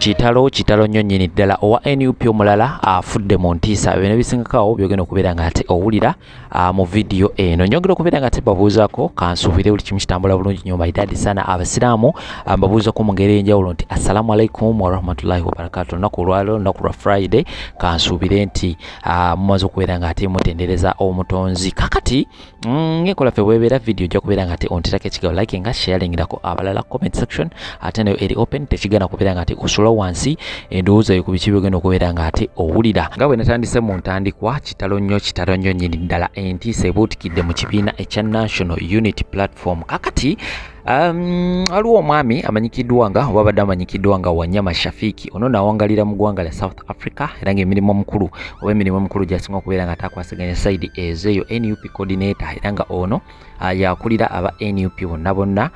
kitalo nnyo nnyini ddala owa NUP omulala afudde mu ntiisa. Bino bisingakaawo byogenda okubeera nga ate owulira mu vidiyo eno. Nyongera okubeera nga ate babuuzaako kansuubire buli kimu kitambula bulungi nnyo maidadi sana abasiraamu babuuzaako mu ngeri enjawulo nti assalamu alaikum wa rahmatullahi wa barakatuh. Olunaku olwaleero olunaku lwa Friday kansuubire nti mumaze okubeera nga ate mutendereza omutonzi. Kakati ngekola ffe bwebeera vidiyo ojja kubeera nga ate onterako ekigawo like nga sharingirako abalala comment section ate nayo eri open tekigana kubeera nga ate osula wansi endowooza yo ku biki byogenda okubeera nga ate owulira. Nga bwe natandise mu ntandikwa kitalo nnyo nnyini ddala entiisa ebuutikidde mu kibiina ekya National Unity Platform. Kakati aliwo omwami amanyikiddwa nga oba badde amanyikiddwa nga Wanyama Shafiki. Ono nawangalira mu ggwanga lya South Africa era ng'emirimu omukulu gy'asinga okubeera nga atakwasaganya side ezeeyo NUP coordinator era nga ono yakulira aba NUP bonna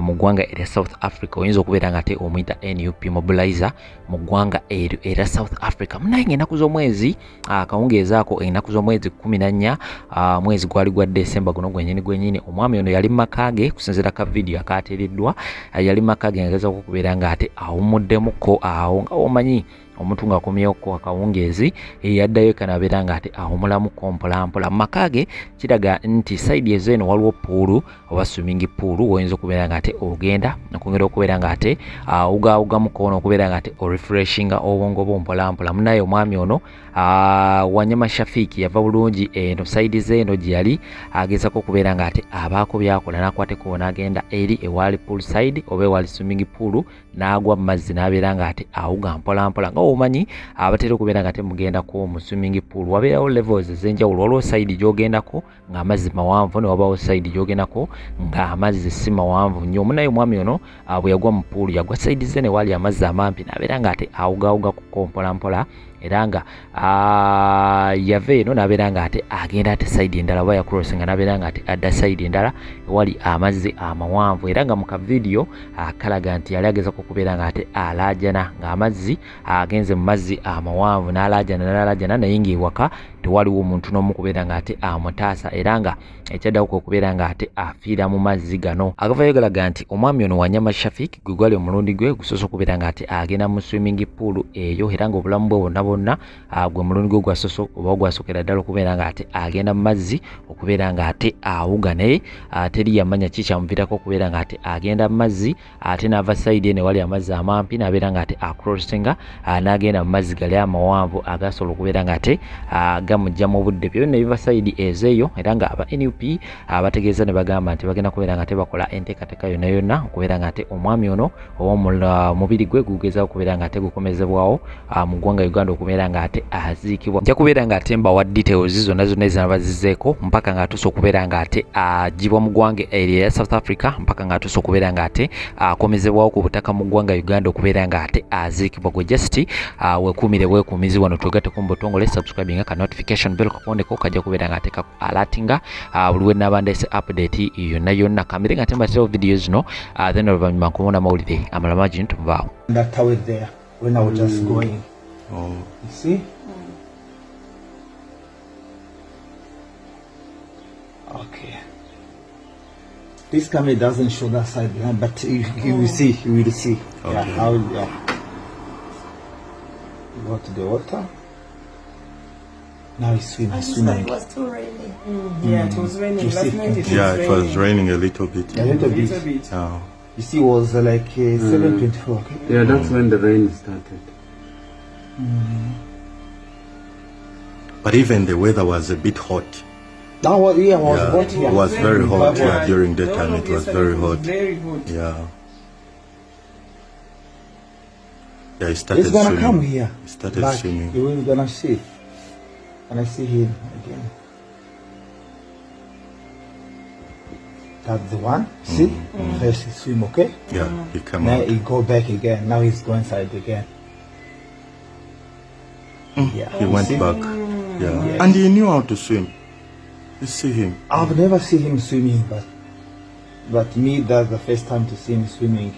mu ggwanga erya South Africa. Oyinza okubeera nga ate omuyita NUP mobilizer mu ggwanga eryo era South Africa. Munaye ng'ennaku z'omwezi akawungeezaako ennaku z'omwezi 14 mwezi gwali gwa December guno gwennyini omwami ono yali mu maka ge kusinziira ka video akateereddwa yali mu maka ge ng'agezaako okubeera nga ate awummuddemuko awo nga womanyi omuntu ng'akomyeko akawungeezi yaddayo kanabeera nga ate awumulamuko mpolampola mu maka ge. Kiraga nti side ezeeno waliwo puulu oba swimming pool woyinza okubeera nga ate ogenda okwongera okubeera nga ate awugaawugamuko ono okubeera nga ate orefreshinga obwongo bwo mpolampola. Munaye omwami ono Wanyama Shafiki yava bulungi eno side zeeno gye yali agezaako okubeera nga ate abaako byakola n'akwateko n'agenda eri ewaali pool side oba ewaali swimming pool n'agwa mu mazzi n'abeera nga ate awuga mpolampola. Nga omanyi abatera okubeera nga ate mugendako mu swimming pool wabeerawo levels ez'enjawulo. Waliwo side gy'ogendako ng'amazzi mawanvu ne wabaawo side gy'ogendako ng'amazzi si mawanvu nnyo. Munaye omwami ono bwe yagwa mu pool yagwa side ze ne waali amazzi amampi n'abeera nga ate awugaawugakuko mpolampola era nga yava eno n'abeera nga ate agenda ate side endala oba yakurosinga n'abeera nga ate adda side endala ewali amazzi amawanvu era nga mu kavidiyo kalaga nti yali agezaako okubeera nga ate alaajana ng'amazzi agenze mu mazzi amawanvu n'alaajana naye ng'ewaka tewaliwo omuntu n'omu kubeera nga ate amutaasa era nga ekyaddako okubeera nga ate afiira mu mazzi gano. Agavayo galaga nti omwami ono Wanyama Shafiki gwe gwali omulundi gwe gusoose okubeera nga ate agenda mu swimming pool eyo era nga obulamu bwe bonna gwe mulundi gwe gwasoso oba gwasookera ddala okubeera nga ate agenda mu mazzi okubeera nga ate awuga naye teri yamanya ki kyamuviirako okubeera nga ate agenda mu mazzi ate n'ava side eno wali amazzi amampi n'abeera nga ate acrossinga n'agenda mu mazzi gali amawanvu agasobola okubeera nga ate gamujja mu budde. Byonna biva side ezeeyo era nga aba NUP bategeeza ne bagamba nti bagenda kubeera nga ate bakola enteekateeka yonna okubeera nga ate omwami ono oba omubiri gwe gugezaako okubeera nga ate gukomezebwawo mu ggwanga Uganda okubeera nga ate aziikibwa. Nja kubeera nga ate mbawa details zonna ezinabazizeeko mpaka nga atuuse okubeera nga ate agibwa mu ggwanga erya South Africa mpaka nga atuuse okubeera nga ate akomezebwawo ku butaka mu ggwanga Uganda okubeera nga ate aziikibwa. Gwe just weekuumire bwekuumizi wano twegatteko mu butongole subscribing ka notification bell kakondeko kajja kubeera nga ate alatinga buli lwe nnaba ndeese update yonna kamire nga tembatirawo video zino then oluvannyuma nkubona mawulire amalala mangi ntuvaawo. That tower there when I was just going. Oh. You see? Okay. This camera doesn't show that side behind, but you will see. You will see. Okay. Yeah. You go to the water. Now it's swimming. It was too rainy. Yeah, it was raining. You Last see? night It was raining a little bit. A little A little bit. bit. Oh. You see, it was like 7:24. Okay. Yeah, that's when the rain started. But even the weather was a bit hot. That was was Yeah, hot here. it was very hot Yeah. here during the The time. one It of was yesterday very hot. Very hot. Yeah. Yeah, he started He's gonna swimming. come here. He started Back. swimming. You're gonna see. And I see him again. That's the one. See? First he swim, okay? Yeah, he came Now out. he go back again. Now he's going side again. Yeah. He you went see? back. Yeah. Yes. And he knew how to swim. You see him. I've never seen him swimming, but me, that's the first time to see him swimming.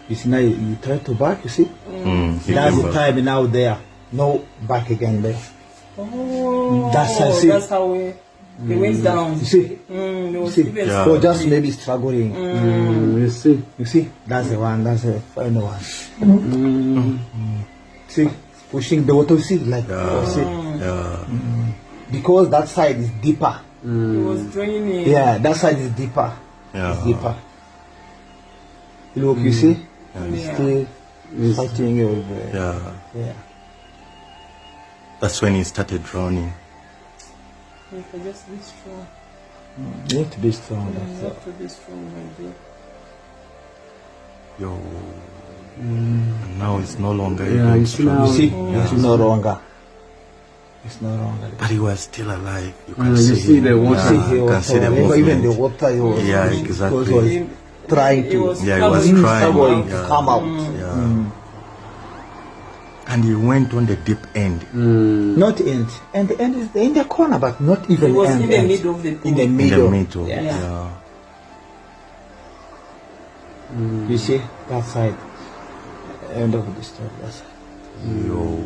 You see, now you try to back, you see? He That's came the back. time now there. No back again there. Oh, That's how I see. That's how we. They went down. You see? They was See? even So just maybe struggling. You see? You see? That's the one. That's the final one. See? Pushing the water. See? Like, see? Because that side is deeper. it was draining. Yeah, that side is deeper. It's deeper. Look, you see? It's still fighting over. Yeah. That's when he started drowning. You can just be strong. You need to be strong. You That's have to be strong, my dear. Yo. And now it's no longer Yeah, even you see strong. now. You see? It's no longer. It's no longer. But he was still alive. You can You see see him. the water. Yeah, See, he you was can see the even the movement. water he was. Yeah, he exactly. was trying It to. was Yeah, he was struggling. trying. Struggling to Yeah. come out. Yeah. And he went on the deep end. Not end. And the end is in the corner, but not even It was end. in the end. middle of the pool. In the In the middle. middle. Yeah. Yeah. You see that side. End of the story. That side. Yo.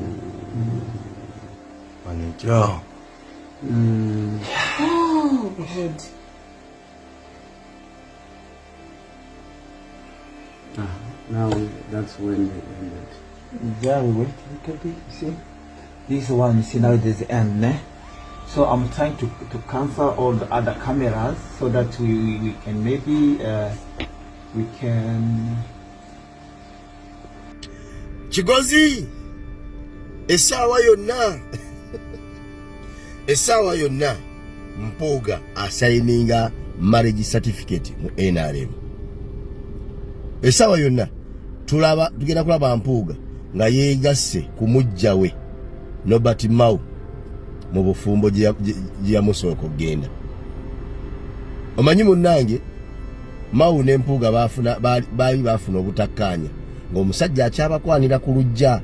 Manager. Oh, God. Now that's when they ended. Yeah, we wait a little bit. See, this one. You see now there's the end, ne? So I'm trying to cancel all the other cameras so that we can maybe we can. Kigozi essaawa yonna Mpuuga asayininga marriage certificate mu NRM. Essaawa yonna tugenda kulaba Mpuuga nga yeegasse ku mujja we Nobert Mao mu bufumbo gye yamusooka okugenda. Omanyi munnange Mao ne Mpuuga baali bafuna obutakkaanya ng'omusajja akyabakwanira ku lujja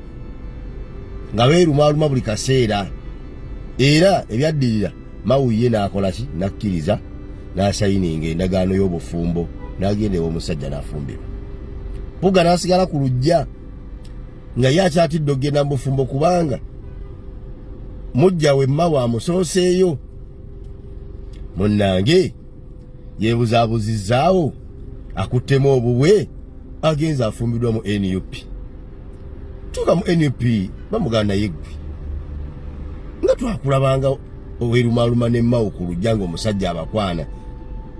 nga beerumaaluma buli kaseera, era ebyaddirira Mao ye n'akola ki, n'akkiriza n'asayininga endagaano y'obufumbo n'agenda ew'omusajja n'afumbirwa. Mpuuga n'asigala ku lujja nga ye akyatidde okugenda mu bufumbo kubanga mujja we Mao amusooseeyo. Munnange yeebuzaabuzizaawo akuttemu obuwe agenza afumbirwa mu NUP. Tuka mu NUP bamugana yeggwe nga twakulabanga owerumaaluma ne Mao ku lujja ng'omusajja abakwana.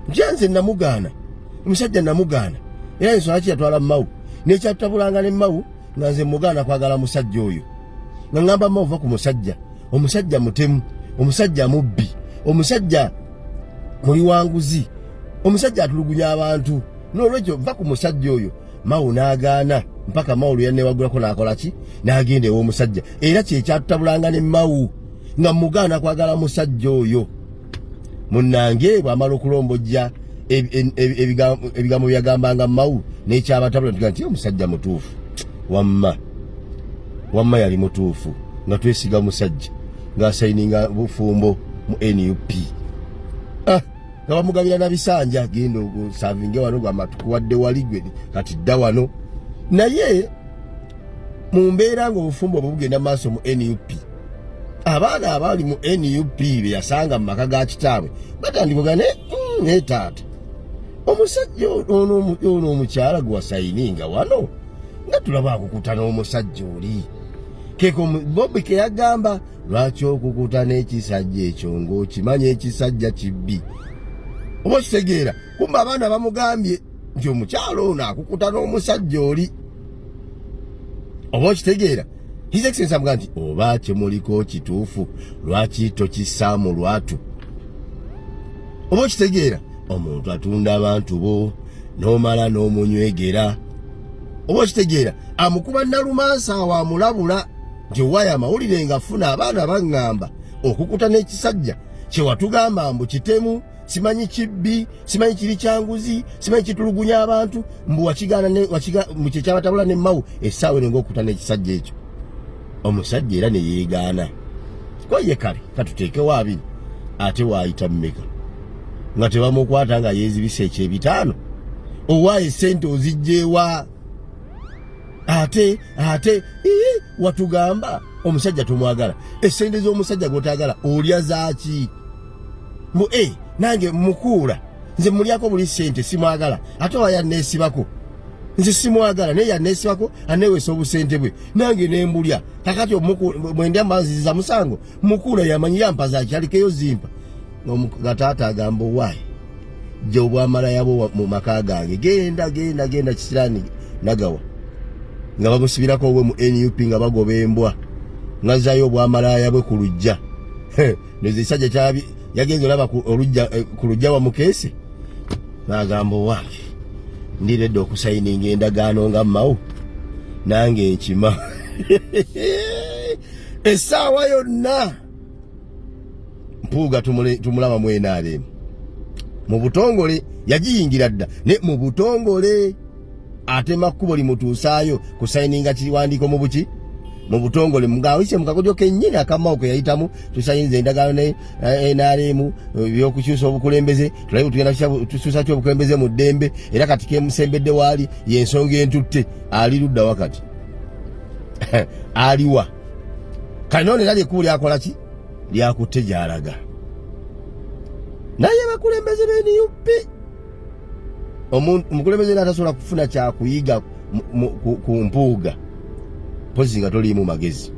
Njanze namugaana, omusajja namugaana, era ensonga ki yatwala Mao n'ekyatabulanga ne Mao nga nze mugaana kwagala musajja oyo nga ngamba Mao va ku musajja, omusajja mutemu, omusajja mubbi, omusajja muliwanguzi, omusajja atulugunya abantu, n'olwekyo va ku musajja oyo. Mao n'agaana mpaka Mao lwe yanewagulako n'akola ki, n'agenda ew'omusajja, era kye kyatutabulanga ne Mao nga mugaana kwagala musajja oyo. Munnange bw'amala okulombojja ebigambo byagambanga Mao n'ekyabatabula tuga nti omusajja mutuufu, wamma yali mutuufu nga twesiga musajja ng'asayininga bufumbo mu NUP. Nga bamugabira na bisanja genda okusavinge wano gwa matukuwadde waligwe kati dda wano. Naye mu mbeera ng'obufumbo bugenda maaso mu NUP, abaana abali mu NUP be yasanga mu maka ga kitaabwe batandikaga ne taata, omusajja ono omukyala gwe wasayininga wano nga tulaba akukuta n'omusajja oli. Keko Bobi ke yagamba lwaki okukuta n'ekisajja ekyo ng'okimanya ekisajja kibbi. Oba kitegeera kumba abaana bamugambye nti omukyala ono akukuta n'omusajja oli. Oba kitegeera His Excellency amuga nti oba kyemuliko kituufu lwaki tokissaamu lwatu. Oba kitegeera omuntu atunda abantu bo n'omala n'omunywegera. Oba kitegeera amukuba nalumansa awo amulabula nti owaayo amawulire ng'afuna abaana baŋŋamba okukuta n'ekisajja kye watugamba mbu kitemu, simanyi kibbi, simanyi kiri kyanguzi, simanyi kitulugunya abantu, mbu wakigaana mu kye kyabatabula ne Mao essaawa eno ng'okukuta n'ekisajja ekyo. Omusajja era ne yeegaana. Kwaye kale katuteekewo abiri ate waayita mmeka nga tebamukwata nga yeezibisa ekyebitaano. Owaayo essente ozigjeewa? Ate watugamba omusajja tumwagala. Essente z'omusajja gw'otaagala olya zaaki? nange mukuula nze mulyako buli sente simwagala ate wayanneesibako nze simwagala naye yanneesibako aneewesa obusente bwe nange nembulya kakati mwendya mbanziza musango mukuula yamanyi yampaza kyalikeyo zimpa ngataata agamba owaayi gye obwamala bwo mu maka gange genda kisirani nagawa nga bamusibirako obwe mu NUP nga bagoba embwa ngazayo obwamala bwe ku lujja neze sajja kyabi yagenze olaba ku lujja wa mukeesi n'agamba owaayi ndiredde okusayininga endagaano nga mmawo nange nkima essaawa yonna Mpuuga tumulaba mu NRM mu butongole yagiyingira dda ne mu butongole ate makkubo limutuusaayo kusayininga kiwandiiko mu buki mu butongole mugawise mukakodyo kennyini akammawo ke yayitamu tusayinza endagaano ne NRM byokukyusa obukulembeze tulabe tugenda tukyusa obukulembeze mu ddembe era kati kemusembedde waali y'ensonga entutte ali ludda wakati aliwa kanone lali ekkubo lyakola ki lyakutte gy'alaga naye bakulembeze b'NUP omukulembeze n'atasobola kufuna kyakuyiga ku Mpuuga pozi nga toliimu magezi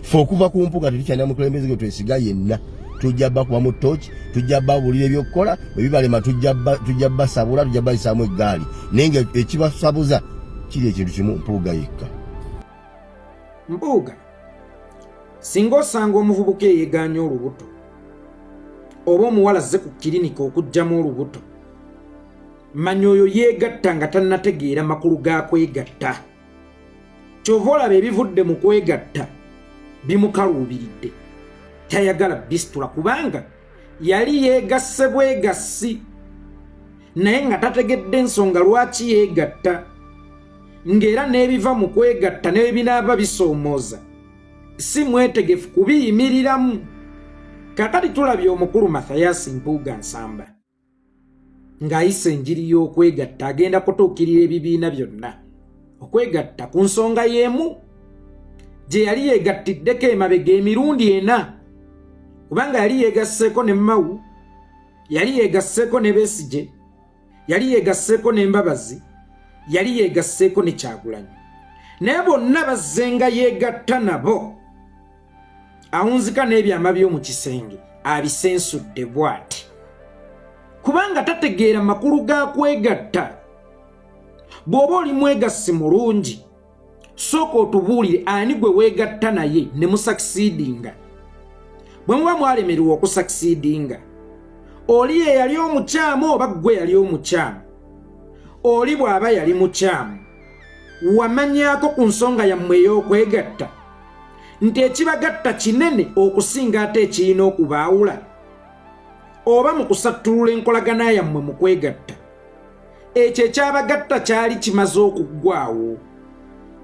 fe okuva ku Mpuuga tetukyalina mukulembeze gwe twesiga yenna tujja bba kuba mu tooki tujja bba bulira ebyokukola bwe bibalema tujja basabula tujja bayisaamu eggaali naye nga ekibasabuza kiri ekintu kimu Mpuuga yekka. Mpuuga singa osanga omuvubuka eyeegaanya olubuto oba omuwala azze ku kilinika okuggyamu olubuto manya oyo yeegatta nga tannategeera makulu ga kwegatta kyova olaba ebivudde mu kwegatta bimukaluubiridde tayagala bisitula kubanga yali yeegasse bwegassi naye nga tategedde ensonga lwaki yeegatta ng'era n'ebiva mu kwegatta ne binaaba bisoomooza si mwetegefu kubiyimiriramu. Kakati tulabye omukulu Mathias Mpuuga Nsamba ng'ayisa enjiri y'okwegatta agenda kutuukirira ebibiina byonna okwegatta ku nsonga y'emu gye yali yeegattiddeko emabega emirundi ena kubanga yali yeegasseeko ne Mmawu, yali yeegasseeko ne Besigye, yali yeegasseeko ne Mbabazi, yali yeegasseeko ne Kyagulanyi naye bonna bazzenga yeegatta nabo awunzika n'ebyama by'omu kisenge abisensudde bw'ati kubanga tategeera makulu ga kwegatta. Bw'oba oli mwegassi mulungi sooka otubuulire ani gwe weegatta naye ne musakisidinga. Bwe muba mwalemererwa okusakisidinga oli ye yali omukyamu oba gwe yali omukyamu, oli bw'aba yali mukyamu wamanyaako ku nsonga yammwe ey'okwegatta nti ekibagatta kinene okusinga ate ekirina okubaawula, oba mu kusattulula enkolagana yammwe mu kwegatta ekyo ekyabagatta kyali kimaze okuggwaawo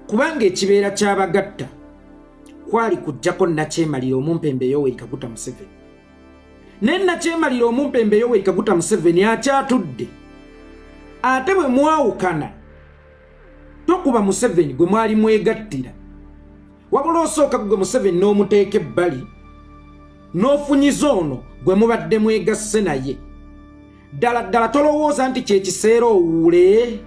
kubanga ekibeera kyabagatta kwali kujjako Nakyemalira Omumpembe Yoweri Kaguta Museveni. Ne Nakyemalira Omumpembe Yoweri Kaguta Museveni akyatudde ate bwe mwawukana tokuba Museveni gwe mwali mwegattira wabula osooka gwe Museveni n'omuteeka ebbali n'ofunyiza ono gwe mubadde mwegasse naye. Ddala tolowooza nti kyekiseera owuule.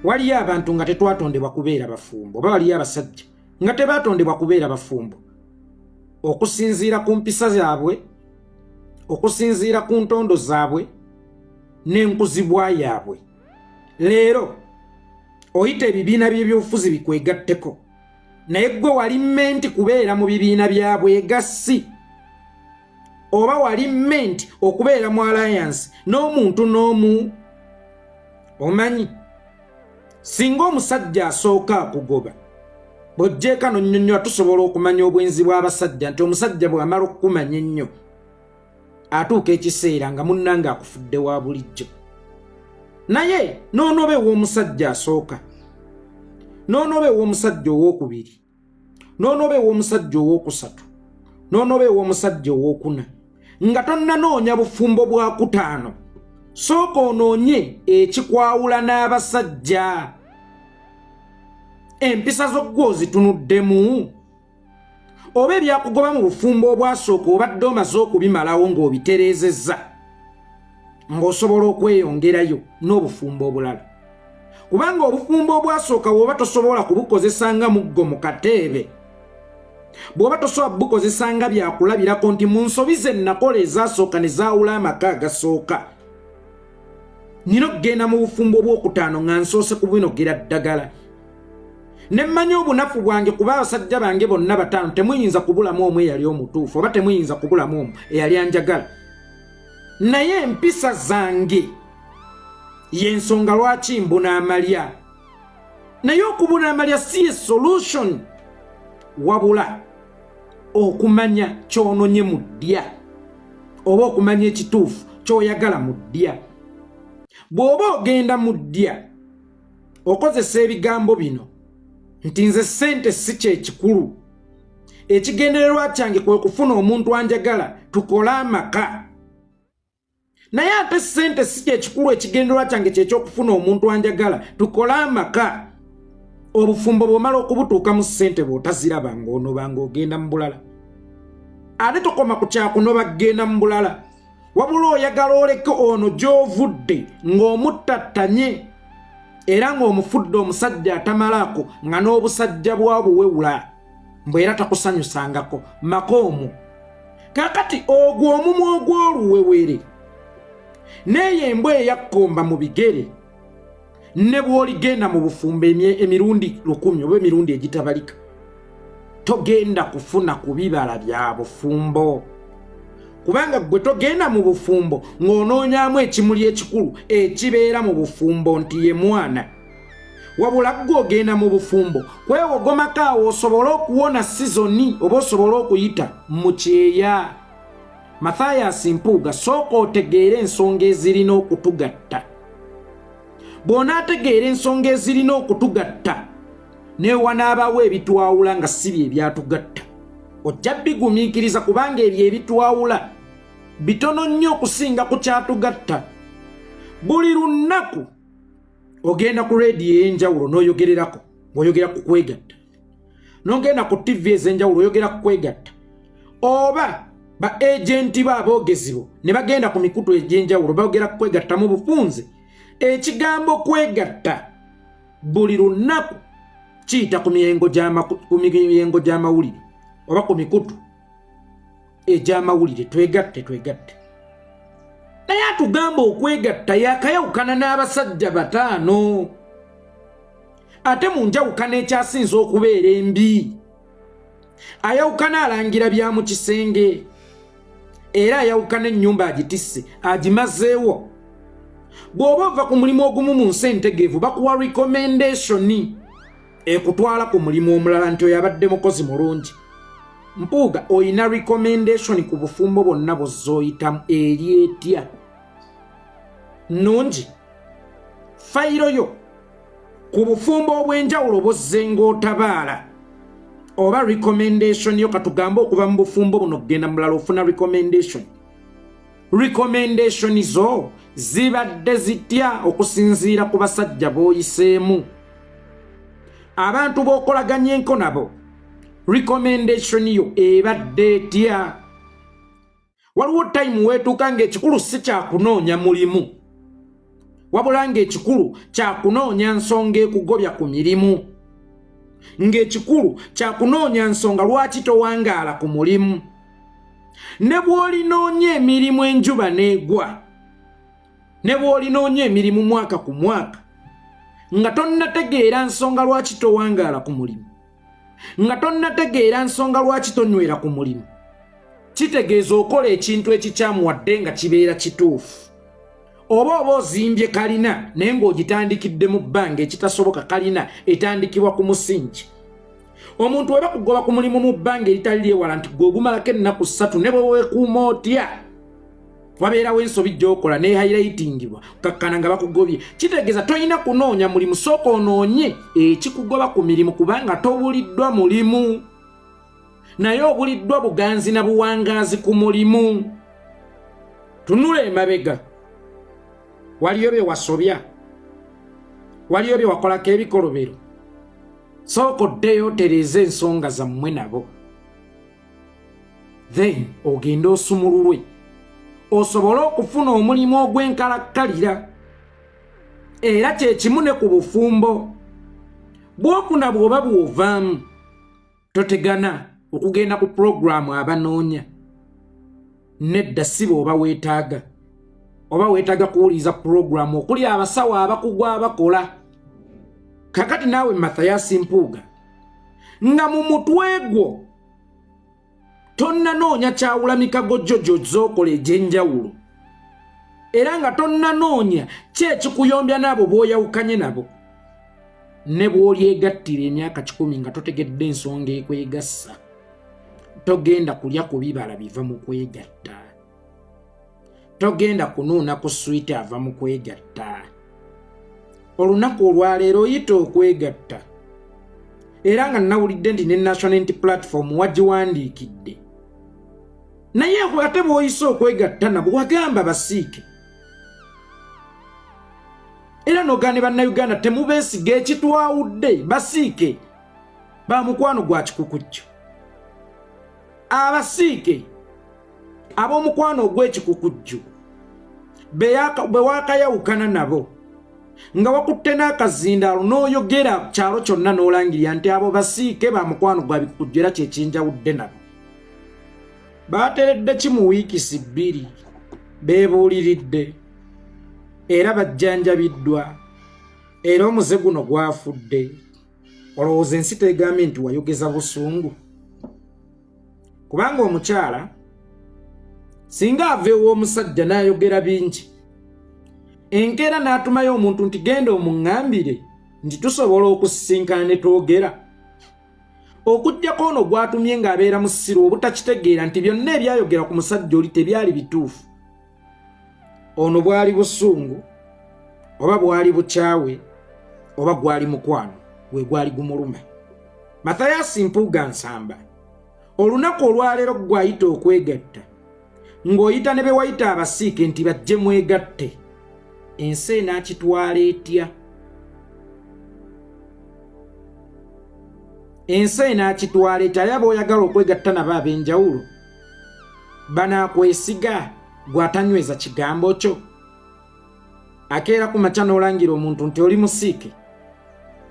Waliyo abantu nga tetwatondebwa kubeera bafumbo oba waliyo abasajja nga tebatondebwa kubeera bafumbo okusinziira ku mpisa zaabwe, okusinziira ku ntondo zaabwe n'enkuzibwa yaabwe. Leero oyita ebibiina by'ebyobufuzi bikwegatteko naye gwe wali mmenti kubeera mu bibiina bya bwegassi oba wali mmenti okubeera mu alliance n'omuntu n'omu. Omanyi singa omusajja asooka akugoba bw'ojjeeka n'onnyonnyola tusobola okumanya obwenzi bw'abasajja nti omusajja bw'amala okukumanya ennyo atuuka ekiseera nga munnange akufudde wa bulijjo. Naye n'onoobe w'omusajja asooka, n'onoobe w'omusajja ow'okubiri, n'onoobe w'omusajja ow'okusatu, n'onoobe w'omusajja ow'okuna nga tonnanoonya bufumbo bwa kutaano sooka onoonye ekikwawula n'abasajja. Empisa zo gwe ozitunuddemu oba ebyakugoba mu bufumbo obwasooka obadde omaze okubimalawo ng'obitereezezza ng'osobola okweyongerayo n'obufumbo obulala. Kubanga obufumbo obwasooka bw'oba tosobola kubukozesa nga muggo mu kateebe, bw'oba tosobola bukozesa nga byakulabirako nti mu nsobi ze nakola ezaasooka ne zaawula amaka agasooka, nina okugenda mu bufumbo obwokutaano nga nsoose kubinogera ddagala. Ne mmanyi obunafu bwange kuba abasajja bange bonna bataano temuyinza kubulamu omu eyali omutuufu oba temuyinza kubulamu omu eyali anjagala. Naye empisa zange y'ensonga lwaki mbuna amalya. Naye okubuna amalya si ye solution, wabula okumanya kyononye mu ddya oba okumanya ekituufu ky'oyagala mu ddya. Bw'oba ogenda mu ddya okozesa ebigambo bino nti nze ssente si kyekikulu, ekigendererwa kyange kwe kufuna omuntu anjagala tukole amaka. Naye ate ssente si kyekikulu, ekigendererwa kyange kyekyokufuna omuntu anjagala tukole amaka. Obufumbo bw'omala okubutuuka mu ssente bw'otaziraba ng'onoba ng'ogenda mu bulala. Ate tokoma ku kyakunoba kgenda mu bulala, wabula oyagala oleke ono gy'ovudde ng'omuttattanye era ng'omufudde omusajja atamalaako nga n'obusajja bwabuwewula mbwe era takusanyusangako makoomu. Kaakati ogwo omumwa ogw'oluwewere n'eyo embwa eyakkomba mu bigere ne bw'oligenda mu bufumbo emirundi 10 oba emirundi egitabalika, togenda kufuna ku bibala bya bufumbo. Kubanga gwe togenda mu bufumbo ng'onoonyamu ekimuli ekikulu ekibeera mu bufumbo nti ye mwana, wabula gwe ogenda mu bufumbo kwewogomako awo osobole okuwona sizoni oba osobole okuyita mu kyeya. Mathias Mpuuga, sooka otegeere ensonga ezirina okutugatta. Bw'onaategeera ensonga ezirina okutugatta newanaabawo ebitwawula nga si bye ebyatugatta, ojja bigumiikiriza kubanga ebyo ebitwawula bitono nnyo okusinga ku kyatugatta. Buli lunaku ogenda ku leediyo ey'enjawulo n'oyogererako ng'oyogera ku kwegatta, n'ogenda ku TV ez'enjawulo oyogera ku kwegatta, oba ba agenti b'aboogezi bo ne bagenda ku mikutu egy'enjawulo boogera ku kwegatta mu bufunze. Ekigambo kwegatta buli lunaku kiyita ku miyengo gy'amawulire oba ku mikutu egy'amawulire, twegatte. Naye atugamba okwegatta yakayawukana n'abasajja 5, ate mu njawukana ekyasinza okubeera embi ayawukana alangira bya mu kisenge era ayawukana ennyumba agitisse agimazeewo. Bw'oba ova ku mulimu ogumu mu nsi entegeevu bakuwa recommendation ekutwala ku mulimu omulala nti oyo abadde mukozi mulungi. Mpuuga, oyina recommendation ku bufumbo bwonna bw'ozooyitamu eri etya? Nnungi fayiro yo ku bufumbo obw'enjawulo bw'ozze ng'otabaala, oba recommendation yo katugambe okuva mu bufumbo buno kugenda mulala ofuna recommendation zo zibadde zitya okusinziira ku basajja b'oyiseemu, abantu b'okolaganya enko nabo recommendation yo ebadde etya? Waliwo time weetuuka ng'ekikulu si kyakunoonya mulimu, wabula ng'ekikulu kyakunoonya nsonga ekugobya ku mirimu, ng'ekikulu kyakunoonya nsonga lwaki towangaala ku mulimu. Ne bw'olinoonya emirimu enjuba n'egwa, ne bw'olinoonya emirimu mwaka ku mwaka nga tonnategeera nsonga lwaki towangaala ku mulimu, nga tonnategeera nsonga lwaki tonywera ku mulimu, kitegeeza okola ekintu ekikyamu wadde nga kibeera kituufu. Oba ozimbye kalina naye ng'ogitandikidde mu bbanga ekitasoboka, kalina etandikibwa ku musingi. Omuntu weba kugoba ku mulimu mu bbanga eritali lyewala nti gwe ogumalako ennaku 3 ne bwe weekuuma otya wabeerawo ensobi gy'okola ne highlightingibwa kakkana nga bakugobye, kitegeeza toyina kunoonya mulimu, sooka onoonye ekikugoba ku mirimu kubanga tobuliddwa mulimu. Naye obuliddwa buganzi na buwangaazi ku mulimu. Tunula emabega, waliyo bye wasobya, waliyo bye wakolako ebikolobero, sooka oddeyo otereeze ensonga zammwe nabo. then ogenda osumululwe osobole okufuna omulimu ogw'enkalakkalira era kyekimu ne ku bufumbo bw'ofuna bw'oba bw'ovaamu totegana okugenda ku puroguramu abanoonya nedda si bw'oba weetaaga oba weetaaga kuwuliriza puroguramu okuli abasawo abakugwa abakola kakati naawe Mathayasi Mpuuga nga mu mutwe gwo tonnanoonya kyawula mikago gyo z'okola egy'enjawulo era nga tonnanoonya kyekikuyombya n'abo bw'oyawukanye nabo ne bw'olyegattira emyaka 10 nga totegedde ensonga ekwegassa togenda kulya ku bibala biva mu kwegatta togenda kunuuna ku switi ava mu kwegatta olunaku olwaleero oyita okwegatta era nga nawulidde nti ne National Unity Platform wagiwandiikidde naye ate bw'oyise okwegatta nabo wagamba basiike era n'ogaane bannayuganda temubeesiga ekitwawudde basiike ba mukwano gwa kikukujjo abasiike ab'omukwano ogw'ekikukujjo be waakayawukana nabo nga wakutte n'akazindaalo n'oyogera kyalo kyonna n'olangirira nti abo basiike ba mukwano gwa bikukujjo era kyekinjawudde nabo baateredde ki mu wiikisi 2 beebuuliridde era bajjanjabiddwa era omuze guno gwafudde olowooza ensi tegambye nti wayogeza busungu kubanga omukyala singa aveewo omusajja n'ayogera bingi enkeera n'atumayo omuntu nti genda omuŋŋambire nti tusobola okusisinkana ne twogera okujjako ono gwatumye ng'abeera mu ssiru obutakitegeera nti byonna ebyayogera ku musajja oli tebyali bituufu ono bwali busungu oba bwali bukyawe oba gwali mukwano gwe gwali gumuluma Mathayasi Mpuuga Nsamba olunaku olwaleero gwayita okwegatta ng'oyita ne be wayita abasiike nti bajje mwegatte ensi enaakitwala etya ensi enaakitwala etya yaba oyagala okwegatta nabo ab'enjawulo banaakwesiga gwatanyweza kigambo kyo akeera ku makya n'olangira omuntu nti oli musiike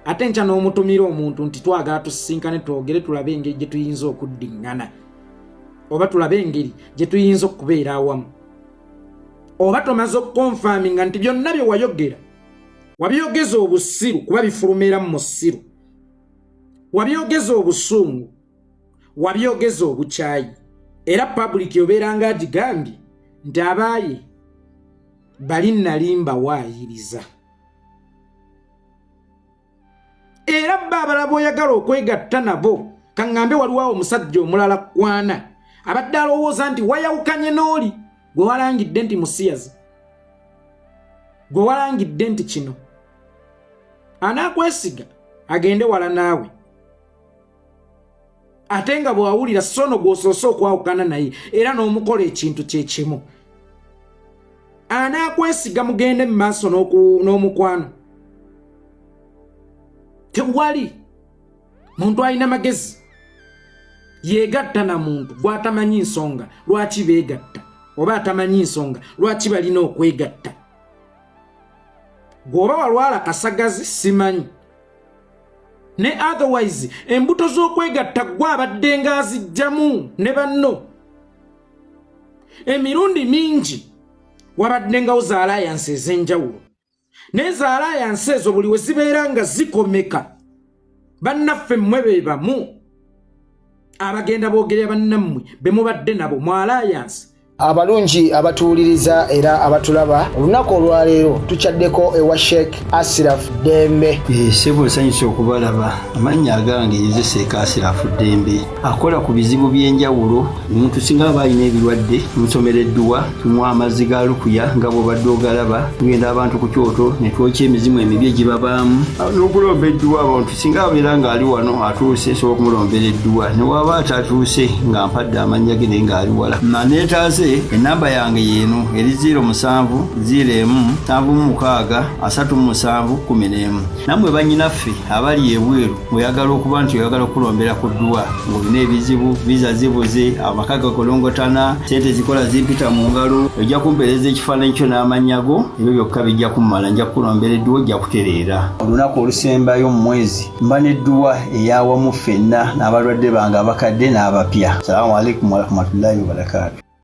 ate nkya n'omutumira omuntu nti twagala tusisinkane twogere tulabe engeri gye tuyinza okuddiŋŋana oba tulabe engeri gye tuyinza okubeera awamu oba tomaze okukonfaaminga nti byonna bye wayogera wabyogeza obusiru kuba bifulumira mu musiru wabyogeza obusungu wabyogeza obukyayi era public obeera nga agigambye nti abaaye bali nalimba waayiriza era babala bw'oyagala okwegatta nabo kaŋŋambe waliwo omusajja omulala kwana abadde alowooza nti wayawukanye n'oli gwe walangidde nti musiyazi gwe walangidde nti kino anaakwesiga agende wala naawe ate nga bw'awulira sono gw'osoose okwawukana naye era n'omukola ekintu kye kimu anaakwesiga mugende mu maaso n'omukwano tewali muntu alina magezi yeegatta na muntu gw'atamanyi nsonga lwaki beegatta oba atamanyi nsonga lwaki balina okwegatta gwoba walwala kasagazi simanyi ne otherwise embuto z'okwegatta gwe abadde ng'azijjamu ne banno emirundi mingi wabadde ngawo za alliance ez'enjawulo naye za alliance ezo buli we zibeera nga zikomeka bannaffe mmwe be bamu abagenda boogerera bannammwe be mubadde nabo mu alliance abalungi abatuwuliriza era abatulaba olunaku olwaleero tukyaddeko ewa Sheikh Ashraf Dembe. Sebo nsanyusa okubalaba. Amannya agange nze Sheikh Ashraf Dembe akola ku bizibu by'enjawulo. Omuntu singa aba alina ebirwadde musomereddwa tumuwa amazzi ga lukuya nga bw'obadde ogalaba tugenda abantu ku kyoto ne twokya emizimu emibi egibabaamu n'okulomba edduwa abantu singa abeera ng'ali wano atuuse sobola okumulombera edduwa ne waba atatuuse nga mpadde amannya ge naye ng'ali wala naneetaaze nze enamba yange yeeno eri 0701763711 nammwe bannyinaffe abali ebweru oyagala okuba nti oyagala okulombera ku ddwa ng'olina ebizibu viza zibuze amaka gakolongotana sente zikola zimpita mu ngalo ojja kumpeereza ekifaananyi kyo n'amanyago ebyo byokka bijja kummala nja kulombera edduwa ojja kutereera olunaku olusembayo mu mwezi mba n'edduwa eyawamu ffenna n'abalwadde bange abakadde n'abapya. Salaamu alaikum warahmatullahi wabarakatuh.